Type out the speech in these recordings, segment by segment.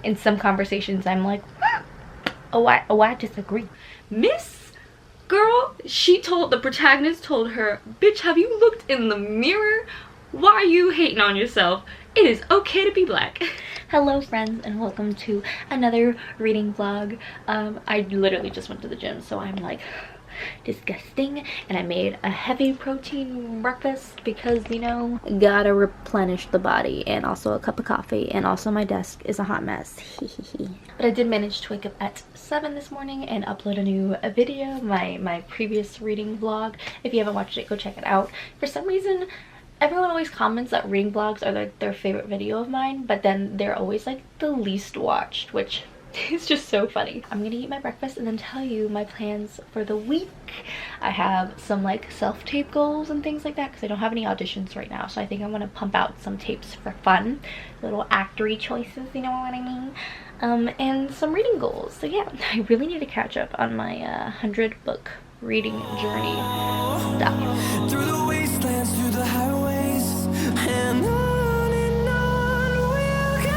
in some conversations I'm like, oh I disagree. Miss girl, the protagonist told her, bitch, have you looked in the mirror? Why are you hating on yourself? It is okay to be black. Hello friends, and welcome to another reading vlog. I literally just went to the gym, so I'm like disgusting, and I made a heavy protein breakfast because, you know, gotta replenish the body, and also a cup of coffee, and also my desk is a hot mess. But I did manage to wake up at 7 this morning and upload a new video, my previous reading vlog. If you haven't watched it, go check it out. For some reason everyone always comments that reading vlogs are like their favorite video of mine, but then they're always like the least watched, which it's just so funny. I'm gonna eat my breakfast and then tell you my plans for the week. I have some like self-tape goals and things like that because I don't have any auditions right now, so I think I want to pump out some tapes for fun, little actory choices, you know what I mean, and some reading goals. So yeah, I really need to catch up on my 100 book reading journey stuff. Through the wastelands, through the highways, and on we'll go.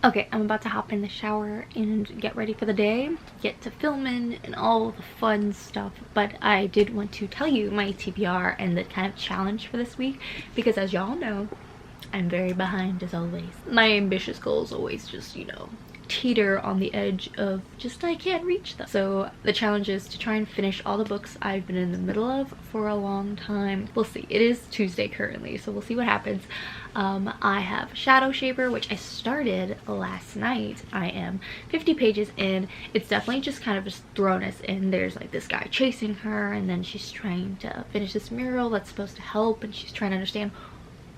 Okay, I'm about to hop in the shower and get ready for the day, get to filming and all the fun stuff, but I did want to tell you my TBR and the kind of challenge for this week, because as y'all know, I'm very behind as always. My ambitious goals always just, you know, teeter on the edge of just I can't reach them. So the challenge is to try and finish all the books I've been in the middle of for a long time. We'll see. It is Tuesday currently, so we'll see what happens. I have Shadow Shaper, which I started last night. I am 50 pages in. It's definitely just kind of just thrown us in. There's like this guy chasing her, and then she's trying to finish this mural that's supposed to help, and she's trying to understand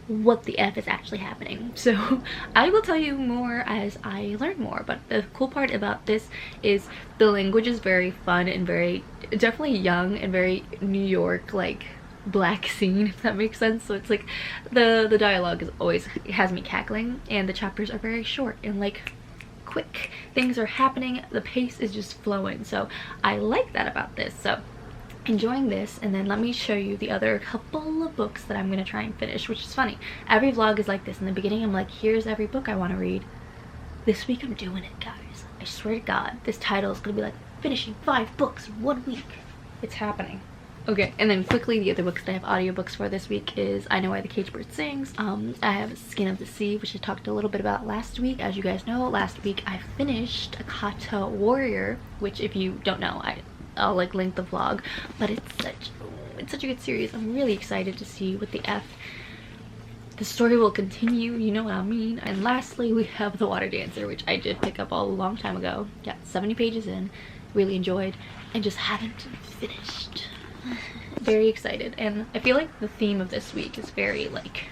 what the F is actually happening. So I will tell you more as I learn more, but the cool part about this is the language is very fun and very definitely young and very New York, like black scene, if that makes sense. So it's like the dialogue is always has me cackling, and the chapters are very short and like quick. Things are happening, the pace is just flowing, so I like that about this. So enjoying this, and then let me show you the other couple of books that I'm gonna try and finish, which is funny. Every vlog is like this. In the beginning I'm like, here's every book I want to read. This week I'm doing it, guys. I swear to God, this title is gonna be like finishing 5 books in 1 week. It's happening. Okay, and then quickly, the other books that I have audiobooks for this week is I Know Why the Caged Bird Sings. I have Skin of the Sea, which I talked a little bit about last week. As you guys know, last week I finished Akata Warrior, which if you don't know, I'll like link the vlog, but it's such a good series. I'm really excited to see what the story will continue, you know what I mean. And lastly, we have The Water Dancer, which I did pick up a long time ago. Got 70 pages in, really enjoyed, and just haven't finished. Very excited, and I feel like the theme of this week is very like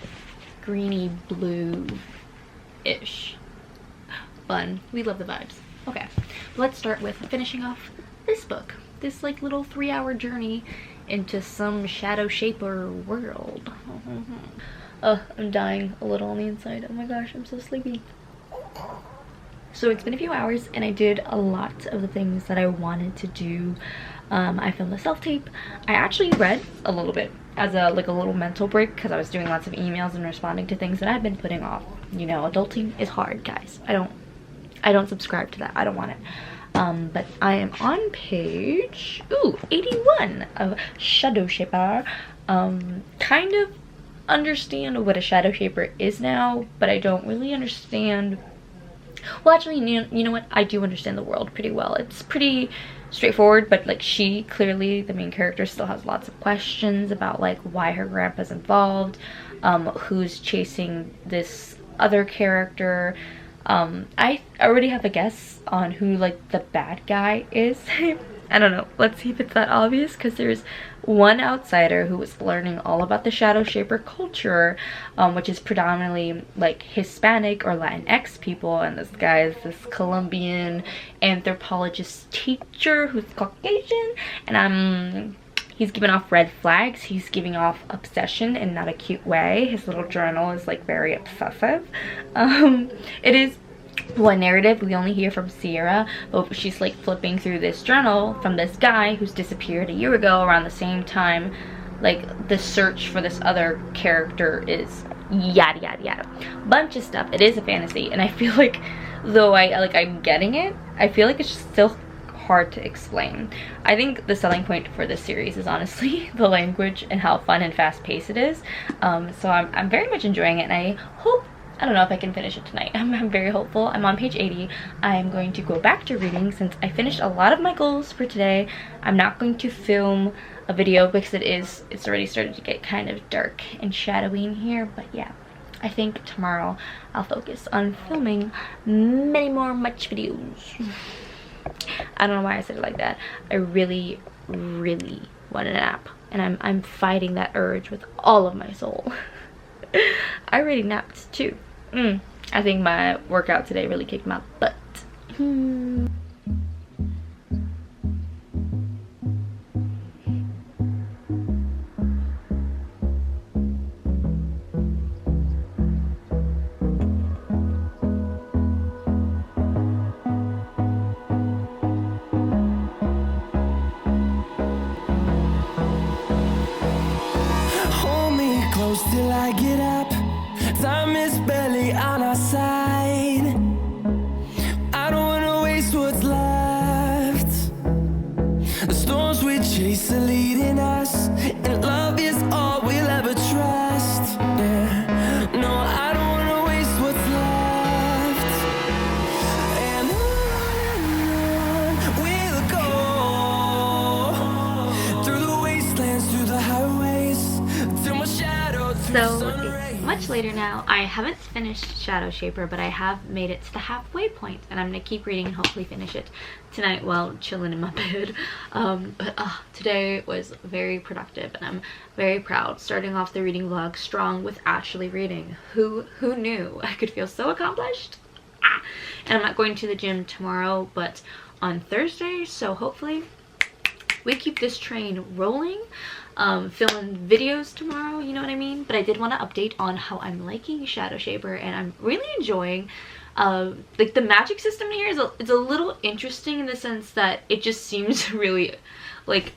greeny blue ish fun. We love the vibes. Okay, let's start with finishing off this book, this like little 3-hour journey into some Shadow Shaper world. I'm dying a little on the inside. Oh my gosh, I'm so sleepy. So it's been a few hours and I did a lot of the things that I wanted to do. I filmed a self-tape. I actually read a little bit as a little mental break because I was doing lots of emails and responding to things that I've been putting off. You know, adulting is hard, guys. I don't subscribe to that. I don't want it. But I am on page 81 of Shadow Shaper. Kind of understand what a Shadow Shaper is now, but I don't really understand. Well, actually, you know what? I do understand the world pretty well. It's pretty straightforward, but like she clearly, the main character, still has lots of questions about like why her grandpa's involved, who's chasing this other character. I already have a guess on who like the bad guy is. I don't know. Let's see if it's that obvious, because there's one outsider who was learning all about the Shadow Shaper culture, which is predominantly like Hispanic or Latinx people, and this guy is this Colombian anthropologist teacher who's Caucasian, and I'm he's giving off red flags. He's giving off obsession in not a cute way. His little journal is like very obsessive. It is one narrative we only hear from Sierra, but she's like flipping through this journal from this guy who's disappeared a year ago around the same time. Like, the search for this other character is yada yada yada, bunch of stuff. It is a fantasy, and I feel like, though I'm getting it, I feel like it's still hard to explain. I think the selling point for this series is honestly the language and how fun and fast-paced it is. So I'm very much enjoying it, and I hope, I don't know if I can finish it tonight. I'm very hopeful. I'm on page 80. I'm going to go back to reading since I finished a lot of my goals for today. I'm not going to film a video because it's already started to get kind of dark and shadowy in here, but yeah, I think tomorrow I'll focus on filming many more much videos. I don't know why I said it like that. I really want a nap, and I'm fighting that urge with all of my soul. I already napped too. I think my workout today really kicked my butt. Till I get up, time is barely on our side. I don't wanna waste what's left. The storms we chase are leading us, and love is all we'll ever trust. Yeah, no, I don't wanna waste what's left. And on we'll go, through the wastelands, through the highways, till my shadow. So it's much later now. I haven't finished Shadow Shaper, but I have made it to the halfway point, and I'm gonna keep reading and hopefully finish it tonight while chilling in my bed. Today was very productive, and I'm very proud. Starting off the reading vlog strong with actually reading. Who knew I could feel so accomplished? And I'm not going to the gym tomorrow, but on Thursday, so hopefully we keep this train rolling. Filming videos tomorrow, you know what I mean? But I did want to update on how I'm liking Shadow Shaper, and I'm really enjoying like the magic system here it's a little interesting in the sense that it just seems really like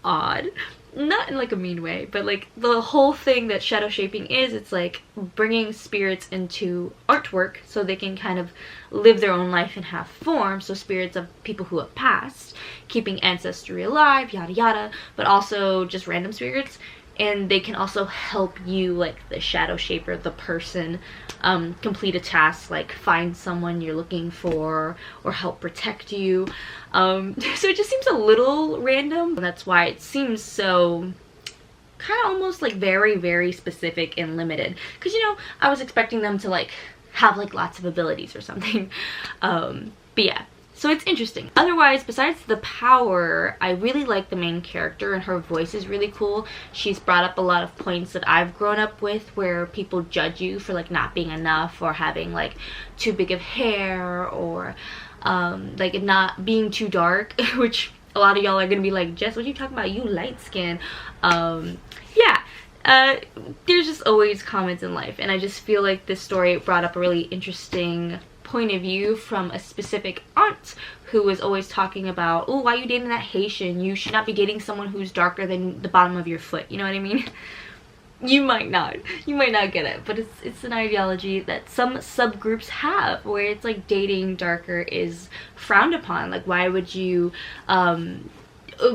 odd, not in like a mean way, but like the whole thing that shadow shaping is, it's like bringing spirits into artwork so they can kind of live their own life and have form. So spirits of people who have passed, keeping ancestry alive, yada yada, but also just random spirits. And they can also help you, like the shadow shaper, the person, complete a task, like find someone you're looking for or help protect you. So it just seems a little random. That's why it seems so kind of almost like very, very specific and limited. Because, you know, I was expecting them to like have like lots of abilities or something. But yeah. So it's interesting. Otherwise, besides the power, I really like the main character, and her voice is really cool. She's brought up a lot of points that I've grown up with, where people judge you for like not being enough, or having like too big of hair, or like not being too dark, which a lot of y'all are gonna be like, Jess, what are you talking about? You light skin. Yeah. There's just always comments in life, and I just feel like this story brought up a really interesting point of view from a specific aunt who was always talking about, oh, why are you dating that Haitian? You should not be dating someone who's darker than the bottom of your foot. You know what I mean? You might not get it, but it's an ideology that some subgroups have, where it's like dating darker is frowned upon. Like, why would you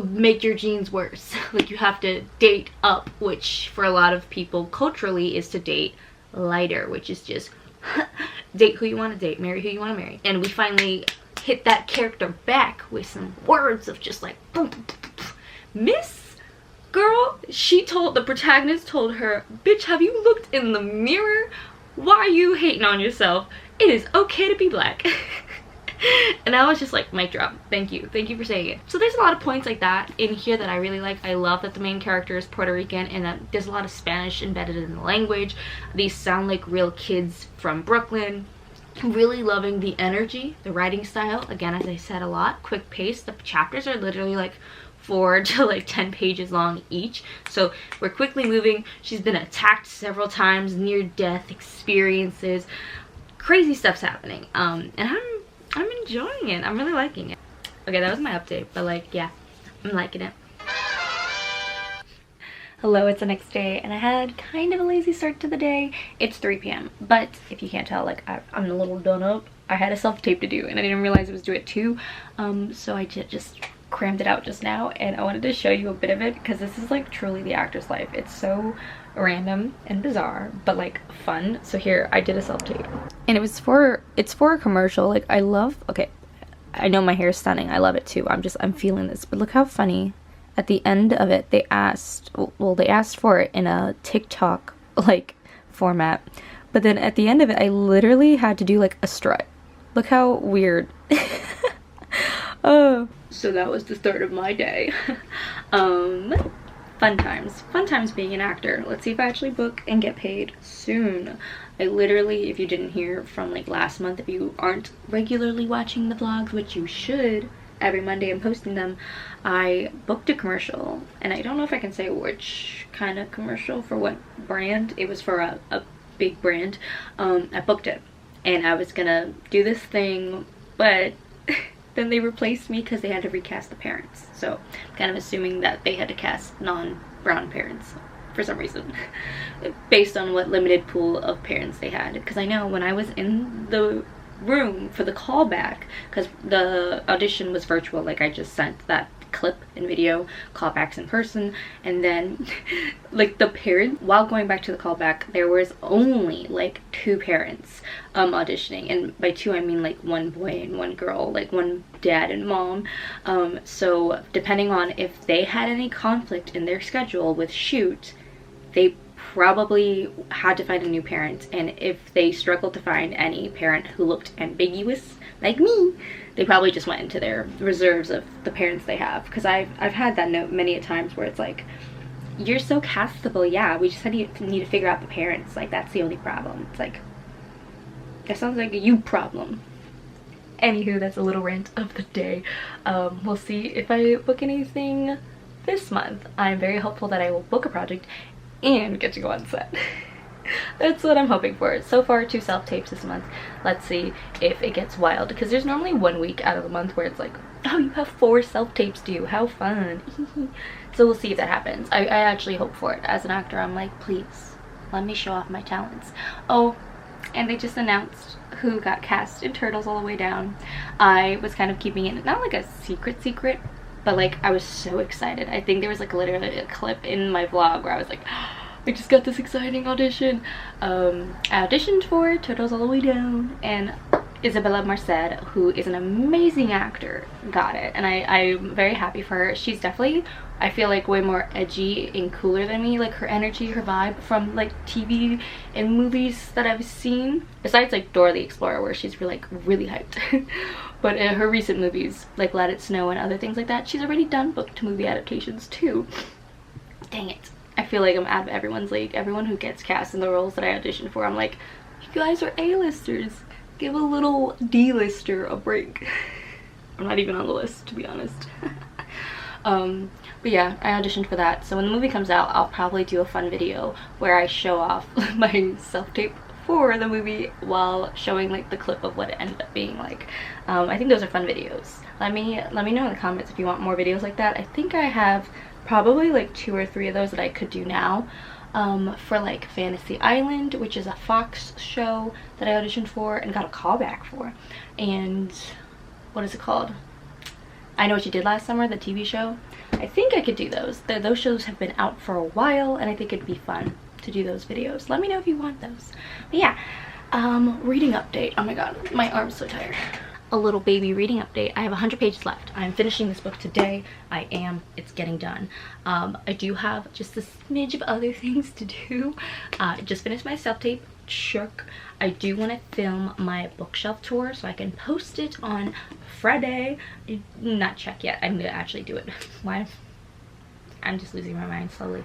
make your genes worse? Like, you have to date up, which for a lot of people culturally is to date lighter, which is just date who you want to date, marry who you want to marry. And we finally hit that character back with some words of just like boom, boom, boom, boom. Miss girl, the protagonist told her, bitch, have you looked in the mirror? Why are you hating on yourself? It is okay to be black. And I was just like, mic drop. Thank you for saying it. So there's a lot of points like that in here that I really like. I love that the main character is Puerto Rican, and that there's a lot of Spanish embedded in the language. These sound like real kids from Brooklyn. Really loving the energy, the writing style. Again, as I said, a lot quick pace. The chapters are literally like 4 to like 10 pages long each. So we're quickly moving. She's been attacked several times, near death experiences, crazy stuff's happening. And I'm enjoying it. I'm really liking it. Okay, that was my update, but like, yeah, I'm liking it. Hello, it's the next day, and I had kind of a lazy start to the day. It's 3 p.m, but if you can't tell, like, I'm a little done up. I had a self-tape to do, and I didn't realize it was due at 2, so I just crammed it out just now, and I wanted to show you a bit of it, because this is, like, truly the actor's life. It's so random and bizarre, but, like, fun. So here, I did a self-tape, and it's for a commercial. Like, I love, okay, I know my hair is stunning. I love it, too. I'm feeling this, but look how funny. At the end of it, they asked for it in a TikTok, like, format. But then at the end of it, I literally had to do, like, a strut. Look how weird. Oh. So that was the start of my day. Fun times being an actor. Let's see if I actually book and get paid soon. I literally, if you didn't hear from, like, last month, if you aren't regularly watching the vlogs, which you should, every Monday I'm posting them, I booked a commercial, and I don't know if I can say which kind of commercial for what brand. It was for a big brand. I booked it, and I was gonna do this thing, but then they replaced me because they had to recast the parents. So I'm kind of assuming that they had to cast non-brown parents for some reason, based on what limited pool of parents they had. Because I know when I was in the room for the callback, because the audition was virtual, like I just sent that clip and video, callbacks in person, and then like the parent, while going back to the callback, there was only like 2 parents auditioning, and by 2 I mean like 1 boy and 1 girl, like 1 dad and mom. So depending on if they had any conflict in their schedule with shoot, they probably had to find a new parent, and if they struggled to find any parent who looked ambiguous like me, they probably just went into their reserves of the parents they have. Because I've had that note many a times where it's like, you're so castable, yeah, we just need to figure out the parents, like that's the only problem. It's like, that sounds like a you problem. Anywho, that's a little rant of the day. We'll see if I book anything this month. I'm very hopeful that I will book a project and get to go on set. That's what I'm hoping for. So far, 2 self-tapes this month. Let's see if it gets wild, because there's normally 1 week out of the month where it's like, oh, you have 4 self-tapes due, how fun. So we'll see if that happens. I actually hope for it. As an actor, I'm like, please, let me show off my talents. Oh, and they just announced who got cast in Turtles All the Way Down. I was kind of keeping it, not like a secret, but like I was so excited. I think there was like literally a clip in my vlog where I was like, I just got this exciting audition. I auditioned for Turtles All the Way Down, and Isabella Marced, who is an amazing actor, got it, and I'm very happy for her. She's definitely, I feel like, way more edgy and cooler than me. Like her energy, her vibe from like TV and movies that I've seen, besides like Dora the Explorer, where she's really hyped. But in her recent movies, like Let It Snow and other things like that, she's already done booked movie adaptations too. Dang it. I feel like I'm out of everyone's league. Everyone who gets cast in the roles that I auditioned for, I'm like, you guys are A-listers. Give a little D-lister a break. I'm not even on the list, to be honest. But yeah, I auditioned for that. So when the movie comes out, I'll probably do a fun video where I show off my self-tape for the movie while showing like the clip of what it ended up being like. I think those are fun videos. Let me know in the comments if you want more videos like that. I think I have probably like 2 or 3 of those that I could do now. For like Fantasy Island, which is a Fox show that I auditioned for and got a callback for, and what is it called? I Know What You Did Last Summer, the TV show. I think I could do those. Those shows have been out for a while, and I think it'd be fun to do those videos. Let me know if you want those. But yeah, reading update. Oh my god, my arm's so tired. A little baby reading update. I have 100 pages left. I'm finishing this book today. It's getting done. I do have just a smidge of other things to do. Just finished my self-tape, check. I do want to film my bookshelf tour so I can post it on Friday. Not check yet. I'm gonna actually do it. Why? I'm just losing my mind slowly.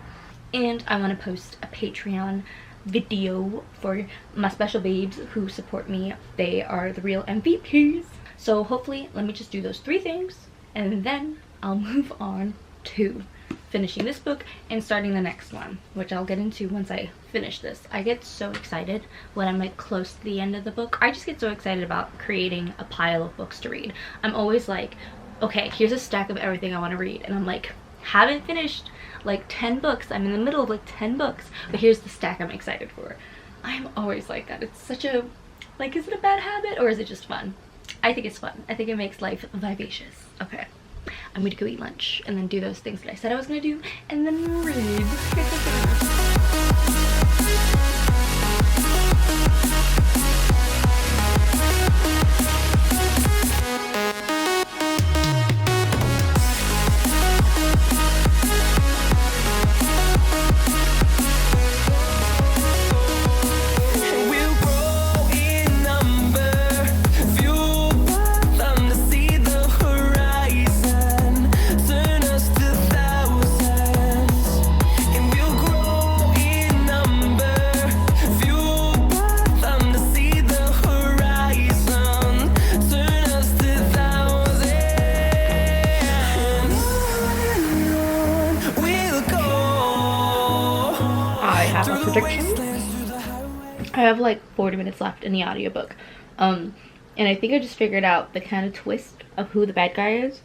And I want to post a Patreon video for my special babes who support me. They are the real MVPs. So hopefully, let me just do those 3 things and then I'll move on two, finishing this book and starting the next one, which I'll get into once I finish this. I get so excited when I'm like close to the end of the book. I just get so excited about creating a pile of books to read. I'm always like, okay, here's a stack of everything I want to read, and I'm like, haven't finished like 10 books. I'm in the middle of like 10 books, but here's the stack I'm excited for. I'm always like that. It's such a, like, is it a bad habit or is it just fun? I think it's fun. I think it makes life vivacious. Okay, I'm gonna go eat lunch and then do those things that I said I was gonna do and then read. I have like 40 minutes left in the audiobook, and I think I just figured out the kind of twist of who the bad guy is.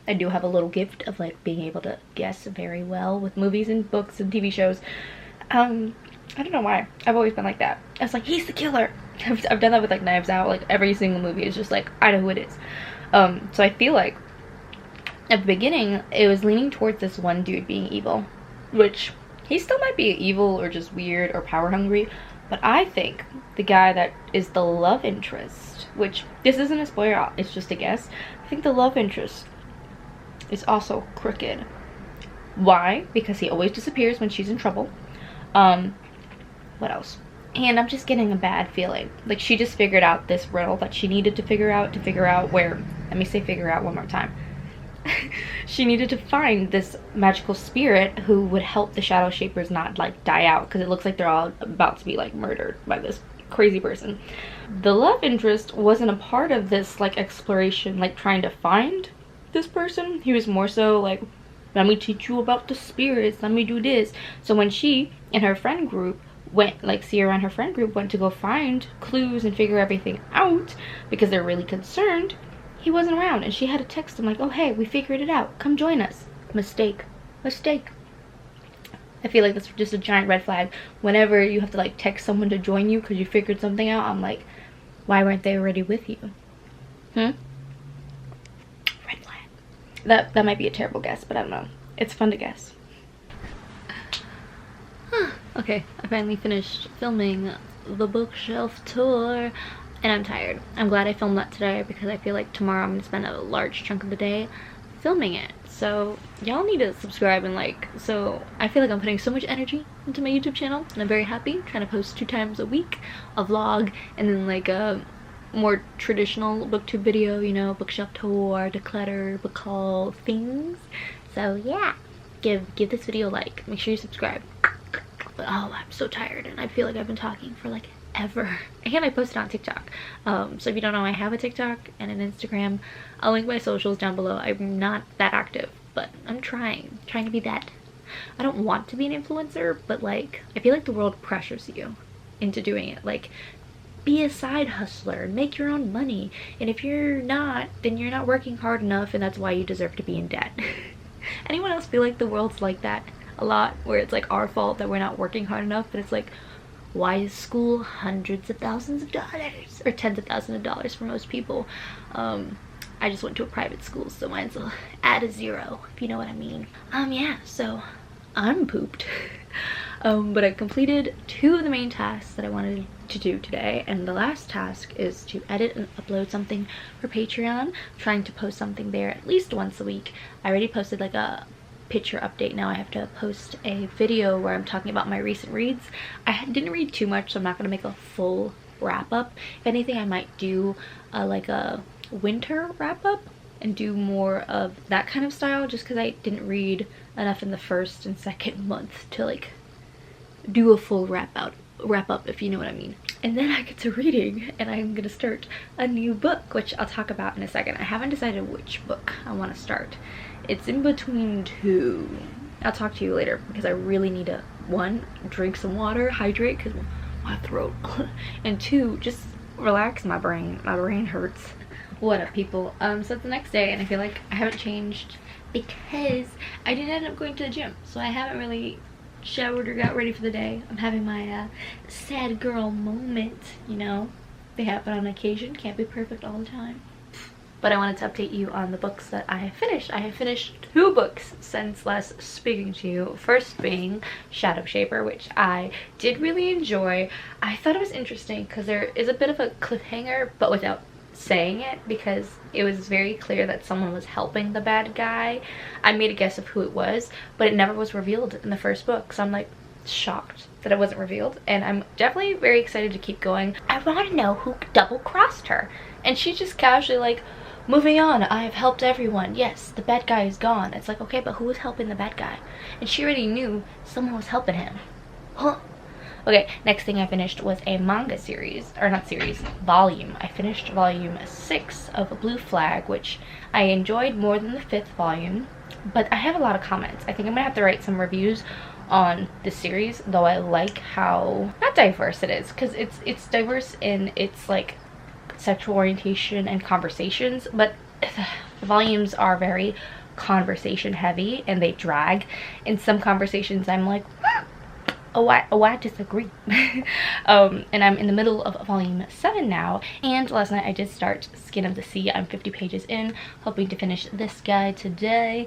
I do have a little gift of like being able to guess very well with movies and books and TV shows. I don't know why. I've always been like that. I was like, he's the killer. I've done that with like Knives Out. Like every single movie is just like, I know who it is. So I feel like at the beginning it was leaning towards this one dude being evil, which he still might be evil or just weird or power hungry. But I think the guy that is the love interest, which this isn't a spoiler, it's just a guess. I think the love interest is also crooked. Why? Because he always disappears when she's in trouble. What else? And I'm just getting a bad feeling. Like she just figured out this riddle that she needed to figure out where, let me say figure out one more time. She needed to find this magical spirit who would help the shadow shapers not like die out, because it looks like they're all about to be like murdered by this crazy person. The love interest wasn't a part of this like exploration, like trying to find this person. He was more so like, let me teach you about the spirits, let me do this. So when she and her friend group went, like Sierra and her friend group went to go find clues and figure everything out because they're really concerned, he wasn't around, and she had to text him like, oh hey, we figured it out, come join us. Mistake. I feel like that's just a giant red flag. Whenever you have to like text someone to join you because you figured something out, I'm like, why weren't they already with you? Red flag. That might be a terrible guess, but I don't know. It's fun to guess. Okay, I finally finished filming the bookshelf tour. And I'm tired. I'm glad I filmed that today because I feel like tomorrow I'm going to spend a large chunk of the day filming it. So y'all need to subscribe and like. So I feel like I'm putting so much energy into my YouTube channel and I'm very happy. Trying to post 2 times a week, a vlog, and then like a more traditional booktube video, you know, bookshelf tour, declutter, book haul, things. So yeah, give this video a like. Make sure you subscribe. But oh, I'm so tired and I feel like I've been talking for like ever. And I posted on TikTok. So if you don't know, I have a TikTok and an Instagram. I'll link my socials down below. I'm not that active, but I'm trying to be that. I don't want to be an influencer, but like I feel like the world pressures you into doing it. Like, be a side hustler and make your own money, and if you're not, then you're not working hard enough, and that's why you deserve to be in debt. Anyone else feel like the world's like that a lot, where it's like our fault that we're not working hard enough? But it's like, why is school hundreds of thousands of dollars or tens of thousands of dollars for most people? I just went to a private school, so mine's at a 0, if you know what I mean. Yeah, so I'm pooped. But I completed 2 of the main tasks that I wanted to do today, and the last task is to edit and upload something for Patreon. I'm trying to post something there at least once a week. I already posted like a picture update. Now I have to post a video where I'm talking about my recent reads. I didn't read too much, so I'm not going to make a full wrap up. If anything, I might do like a winter wrap up and do more of that kind of style, just because I didn't read enough in the first and second month to like do a full wrap up, if you know what I mean. And then I get to reading, and I'm gonna start a new book, which I'll talk about in a second. I haven't decided which book I want to start. It's in between two. I'll talk to you later because I really need to, one, drink some water, hydrate because my throat, and two, just relax my brain. My brain hurts. What up, people? So it's the next day and I feel like I haven't changed because I didn't end up going to the gym, so I haven't really showered or got ready for the day. I'm having my sad girl moment, you know. They happen on occasion, can't be perfect all the time. But I wanted to update you on the books that I have finished. I have finished 2 books since last speaking to you. First being Shadow Shaper, which I did really enjoy. I thought it was interesting because there is a bit of a cliffhanger, but without saying it, because it was very clear that someone was helping the bad guy. I made a guess of who it was, but it never was revealed in the first book, so I'm like shocked that it wasn't revealed, and I'm definitely very excited to keep going. I want to know who double-crossed her, and she just casually like, moving on, I've helped everyone. Yes, the bad guy is gone. It's like, okay, but who was helping the bad guy? And she already knew someone was helping him. Huh? Okay, next thing I finished was a manga series, or not series, volume. I finished volume 6 of Blue Flag, which I enjoyed more than the 5th volume, but I have a lot of comments. I think I'm gonna have to write some reviews on the series, though I like how not diverse it is, because it's diverse in its like sexual orientation and conversations, but the volumes are very conversation heavy and they drag. In some conversations I'm like, oh I disagree. And I'm in the middle of volume 7 now, and last night I did start Skin of the Sea. I'm 50 pages in, hoping to finish this guy today,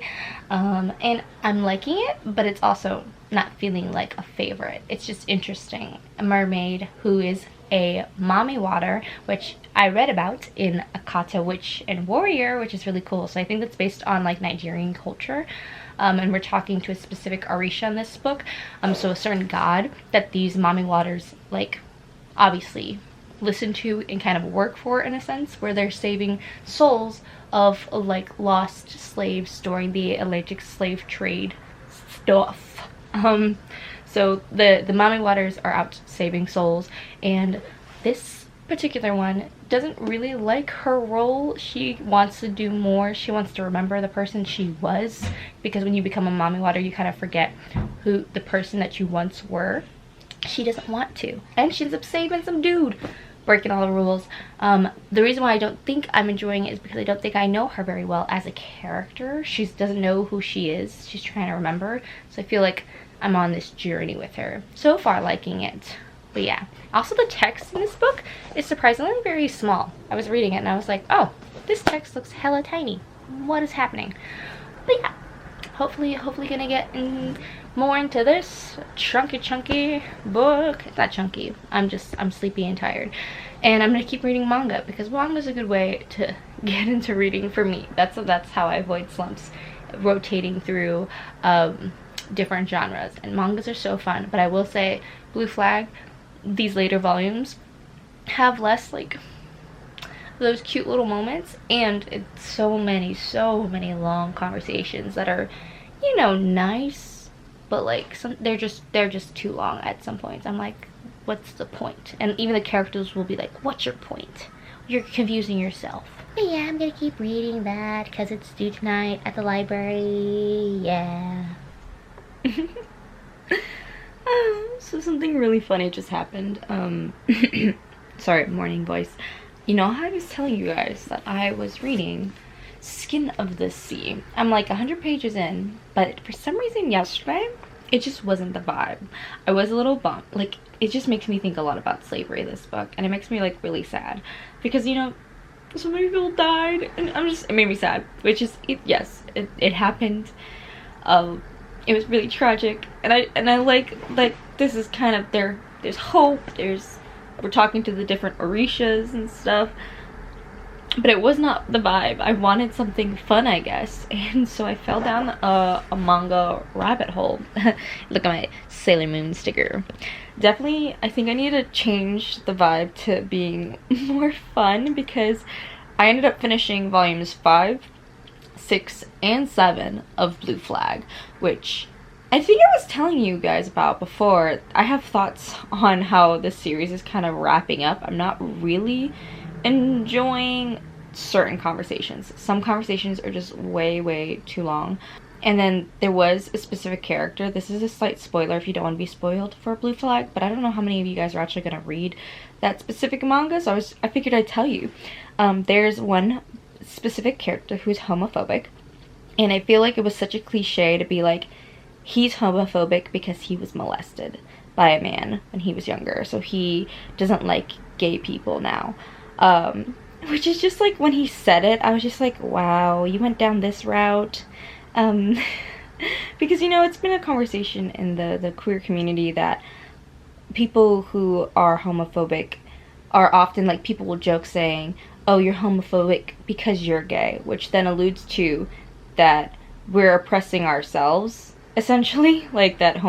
and I'm liking it, but it's also not feeling like a favorite. It's just interesting. A mermaid who is a mommy water, which I read about in Akata Witch and Warrior, which is really cool. So I think that's based on like Nigerian culture, and we're talking to a specific Orisha in this book, so a certain god that these mommy waters like obviously listen to and kind of work for, in a sense, where they're saving souls of like lost slaves during the Atlantic slave trade stuff. So the mommy waters are out saving souls, and this particular one doesn't really like her role. She wants to do more. She wants to remember the person she was, because when you become a mommy water you kind of forget who the person that you once were. She doesn't want to, and she ends up saving some dude, breaking all the rules. The reason why I don't think I'm enjoying it is because I don't think I know her very well as a character. She doesn't know who she is. She's trying to remember, so I feel like I'm on this journey with her. So far liking it, but yeah. Also the text in this book is surprisingly very small. I was reading it and I was like, oh, this text looks hella tiny. What is happening? But yeah, hopefully gonna get more into this chunky book. It's not chunky, I'm sleepy and tired, and I'm gonna keep reading manga because manga is a good way to get into reading for me. That's how I avoid slumps, rotating through different genres, and mangas are so fun. But I will say Blue Flag, these later volumes have less like those cute little moments, and it's so many long conversations that are, you know, nice, but like they're just too long at some points. I'm like, what's the point? And even the characters will be like, what's your point? You're confusing yourself. But yeah, I'm gonna keep reading that because it's due tonight at the library. Yeah. So something really funny just happened. Sorry, morning voice. You know how I was telling you guys that I was reading Skin of the Sea? I'm like 100 pages in, but for some reason yesterday it just wasn't the vibe. I was a little bummed. Like, it just makes me think a lot about slavery, this book, and it makes me like really sad because, you know, so many people died, and it made me sad, which is yes, it happened. It was really tragic, and I like this is kind of there's hope, we're talking to the different Orishas and stuff, but it was not the vibe. I wanted something fun, I guess, and so I fell down a manga rabbit hole. Look at my Sailor Moon sticker. Definitely, I think I need to change the vibe to being more fun, because I ended up finishing volumes 5, 6, and 7 of Blue Flag, which I think I was telling you guys about before. I have thoughts on how the series is kind of wrapping up. I'm not really enjoying certain conversations. Some conversations are just way too long. And then there was a specific character. This is a slight spoiler if you don't want to be spoiled for Blue Flag, but I don't know how many of you guys are actually going to read that specific manga, so I figured I'd tell you. There's one specific character who's homophobic, and I feel like it was such a cliche to be like, he's homophobic because he was molested by a man when he was younger, so he doesn't like gay people now. Which is just like, when he said it, I was just like, wow, you went down this route. Because, you know, it's been a conversation in the queer community that people who are homophobic are often, like, people will joke saying, oh, you're homophobic because you're gay, which then alludes to that we're oppressing ourselves, essentially, like that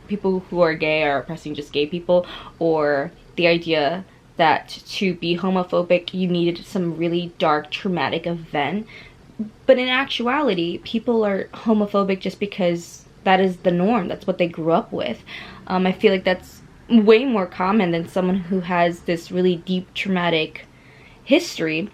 people who are gay are oppressing just gay people, or the idea that to be homophobic you needed some really dark traumatic event. But in actuality, people are homophobic just because that is the norm. That's what they grew up with. I feel like that's way more common than someone who has this really deep traumatic history.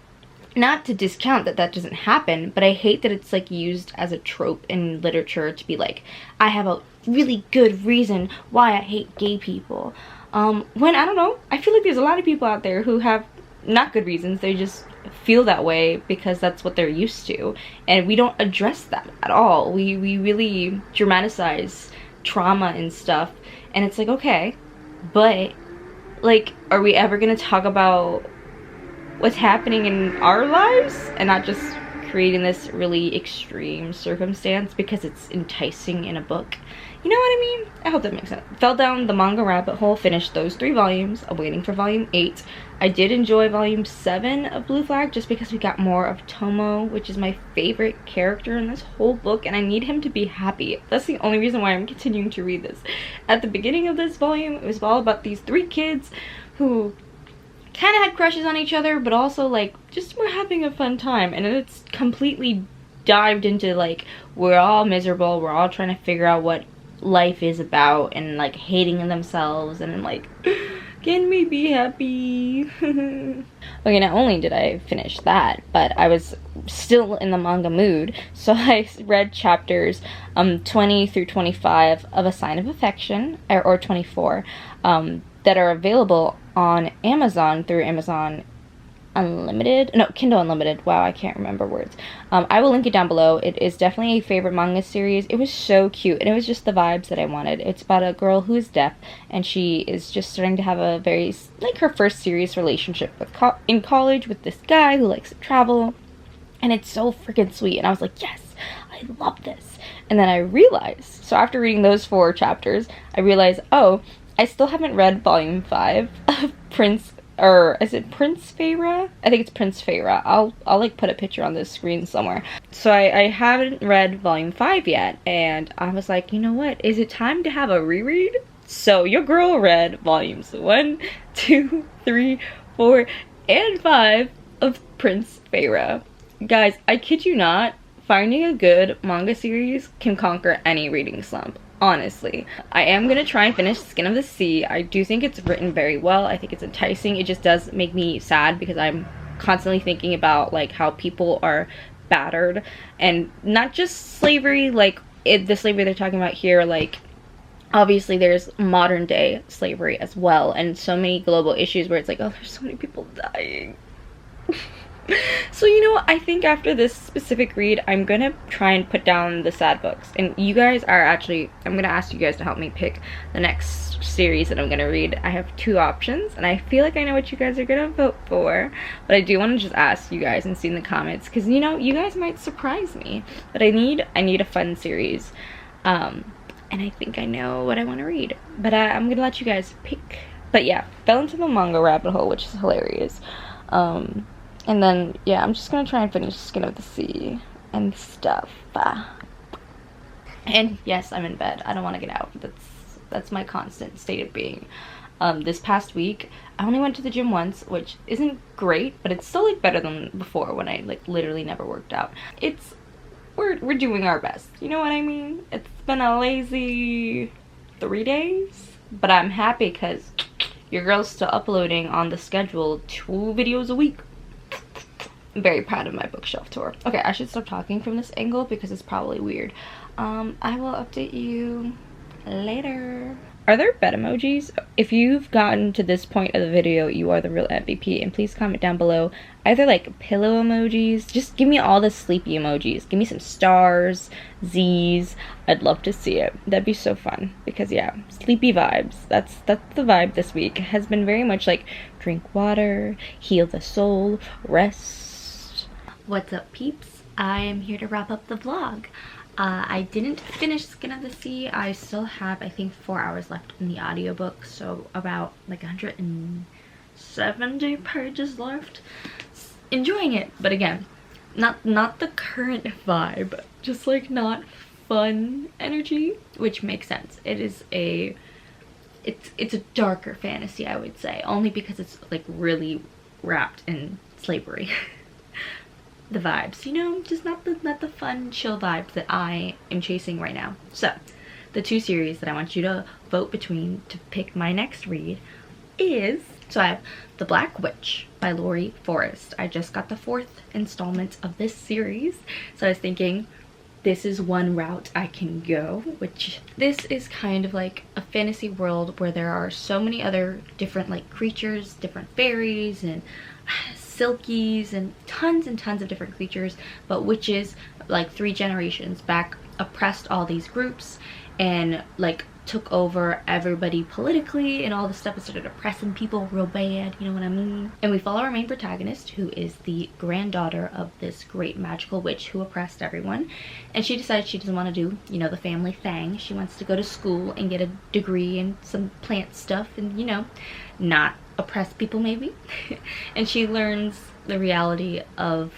Not to discount that that doesn't happen, but I hate that it's like used as a trope in literature to be like, I have a really good reason why I hate gay people. When, I don't know, I feel like there's a lot of people out there who have not good reasons. They just feel that way because that's what they're used to, and we don't address that at all. We really dramatize trauma and stuff, and it's like, okay, but like, are we ever gonna talk about what's happening in our lives and not just creating this really extreme circumstance because it's enticing in a book? You know what I mean? I hope that makes sense. Fell down the manga rabbit hole, finished those 3 volumes. I'm waiting for volume 8. I did enjoy volume 7 of Blue Flag just because we got more of Tomo, which is my favorite character in this whole book, and I need him to be happy. That's the only reason why I'm continuing to read this. At the beginning of this volume, it was all about these 3 kids who kind of had crushes on each other, but also like just were having a fun time, and it's completely dived into like, we're all miserable, we're all trying to figure out what life is about, and like hating themselves, and like, can we be happy? Okay, not only did I finish that, but I was still in the manga mood, so I read chapters 20 through 25 of A Sign of Affection, or 24, that are available on Amazon through Amazon Unlimited, no, Kindle Unlimited. Wow, I can't remember words. I will link it down below. It is definitely a favorite manga series. It was so cute, and it was just the vibes that I wanted. It's about a girl who is deaf, and she is just starting to have a very, like, her first serious relationship with in college with this guy who likes to travel, and it's so freaking sweet. And I was like, yes, I love this. And then I realized, so after reading those 4 chapters, I realized, oh, I still haven't read volume 5 of Prince, or is it Prince Feyre? I think it's Prince Feyre. I'll like put a picture on this screen somewhere. So I haven't read volume 5 yet, and I was like, you know what? Is it time to have a reread? So your girl read volumes 1, 2, 3, 4, and 5 of Prince Feyre. Guys, I kid you not, finding a good manga series can conquer any reading slump. Honestly, I am gonna try and finish Skin of the Sea. I do think it's written very well. I think it's enticing. It just does make me sad because I'm constantly thinking about like how people are battered, and not just slavery, like the slavery they're talking about here, like obviously there's modern day slavery as well, and so many global issues where it's like, oh, there's so many people dying. So, you know, I think after this specific read, I'm gonna try and put down the sad books. And you guys are actually, I'm gonna ask you guys to help me pick the next series that I'm gonna read. I have 2 options, and I feel like I know what you guys are gonna vote for. But I do want to just ask you guys and see in the comments, because, you know, you guys might surprise me. But I need a fun series. And I think I know what I want to read. But I'm gonna let you guys pick. But yeah, fell into the manga rabbit hole, which is hilarious. And then, yeah, I'm just gonna try and finish Skin of the Sea and stuff. And yes, I'm in bed. I don't want to get out. That's my constant state of being. This past week, I only went to the gym once, which isn't great, but it's still like better than before when I like literally never worked out. We're doing our best. You know what I mean? It's been a lazy 3 days, but I'm happy because your girl's still uploading on the schedule 2 videos a week. very proud of my bookshelf tour. Okay, I should stop talking from this angle because it's probably weird. I will update you later. Are there bed emojis? If you've gotten to this point of the video, you are the real MVP, and please comment down below either like pillow emojis. Just give me all the sleepy emojis. Give me some stars, Z's. I'd love to see it. That'd be so fun because yeah, sleepy vibes. That's the vibe this week. It has been very much like drink water, heal the soul, rest. What's up, peeps? I am here to wrap up the vlog. I didn't finish Skin of the Sea. I still have, I think, 4 hours left in the audiobook, so about like 170 pages left. Enjoying it, but again, not the current vibe, just like not fun energy, which makes sense. It is it's a darker fantasy, I would say, only because it's like really wrapped in slavery. The vibes, you know, just not the fun chill vibes that I am chasing right now. So the two series that I want you to vote between to pick my next read is, so I have The Black Witch by Lori Forrest. I just got the 4th installment of this series, so I was thinking this is one route I can go, which this is kind of like a fantasy world where there are so many other different like creatures, different fairies and silkies and tons of different creatures, but witches like 3 generations back oppressed all these groups and like took over everybody politically and all this stuff and started oppressing people real bad, you know what I mean? And we follow our main protagonist, who is the granddaughter of this great magical witch who oppressed everyone, and she decides she doesn't want to do, you know, the family thing. She wants to go to school and get a degree in some plant stuff and, you know, not oppress people maybe. And she learns the reality of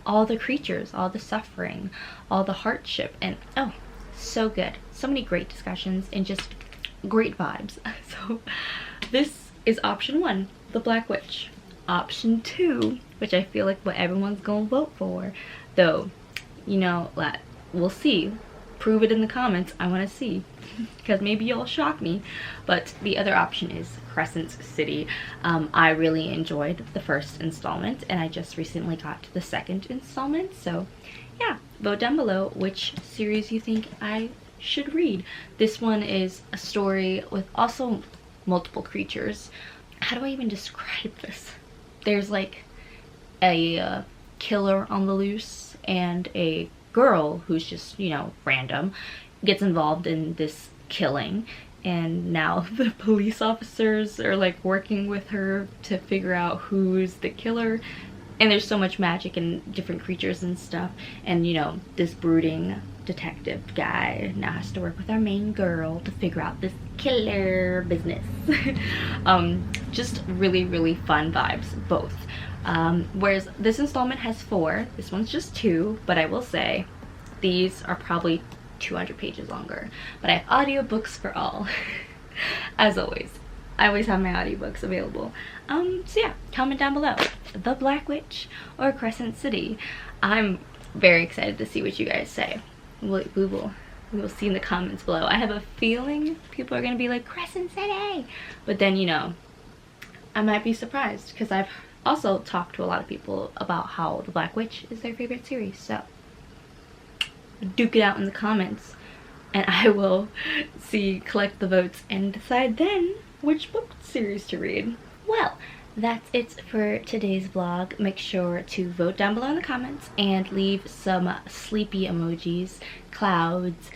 all the creatures, all the suffering, all the hardship, and oh, so good. So many great discussions and just great vibes. So this is option 1, The Black Witch. Option 2, which I feel like what everyone's gonna vote for, though, you know, we'll see. Prove it in the comments. I want to see, because maybe you'll shock me. But the other option is Crescent City. I really enjoyed the 1st installment, and I just recently got to the 2nd installment. So yeah, vote down below which series you think I should read. This one is a story with also multiple creatures. How do I even describe this? There's like a killer on the loose, and a girl who's just, you know, random, gets involved in this killing, and now the police officers are like working with her to figure out who's the killer. And there's so much magic and different creatures and stuff, and you know, this brooding detective guy now has to work with our main girl to figure out this killer business. Just really fun vibes, both. Whereas this installment has 4, this one's just 2, but I will say these are probably 200 pages longer. But I have audiobooks for all. As always, I always have my audiobooks available. So yeah, comment down below, The Black Witch or Crescent City. I'm very excited to see what you guys say. We will see in the comments below. I have a feeling people are gonna be like Crescent City, but then, you know, I might be surprised, because I've also talked to a lot of people about how The Black Witch is their favorite series. So duke it out in the comments, and I will collect the votes and decide then which book series to read. Well, that's it for today's vlog. Make sure to vote down below in the comments and leave some sleepy emojis, clouds,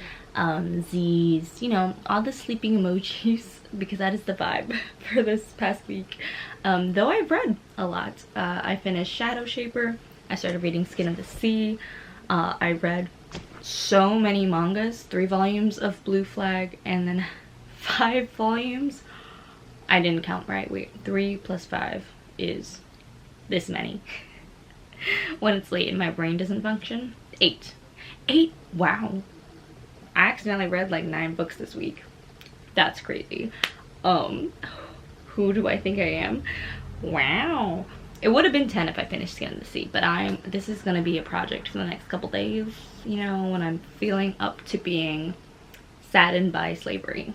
Z's, you know, all the sleeping emojis, because that is the vibe for this past week. Though I've read a lot. I finished Shadow Shaper, I started reading Skin of the Sea, I read so many mangas, 3 volumes of Blue Flag, and then 5 volumes. I didn't count right. Wait, 3 plus 5 is this many. When it's late and my brain doesn't function. 8. Wow. I accidentally read like 9 books this week. That's crazy. Who do I think I am? Wow. It would have been 10 if I finished Skin of the Sea, but this is gonna be a project for the next couple days, you know, when I'm feeling up to being saddened by slavery.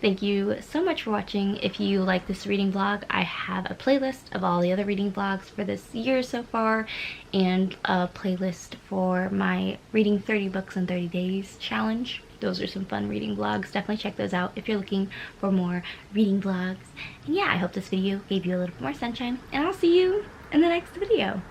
Thank you so much for watching. If you like this reading vlog, I have a playlist of all the other reading vlogs for this year so far, and a playlist for my reading 30 books in 30 days challenge. Those are some fun reading vlogs. Definitely check those out if you're looking for more reading vlogs. And yeah, I hope this video gave you a little bit more sunshine, and I'll see you in the next video.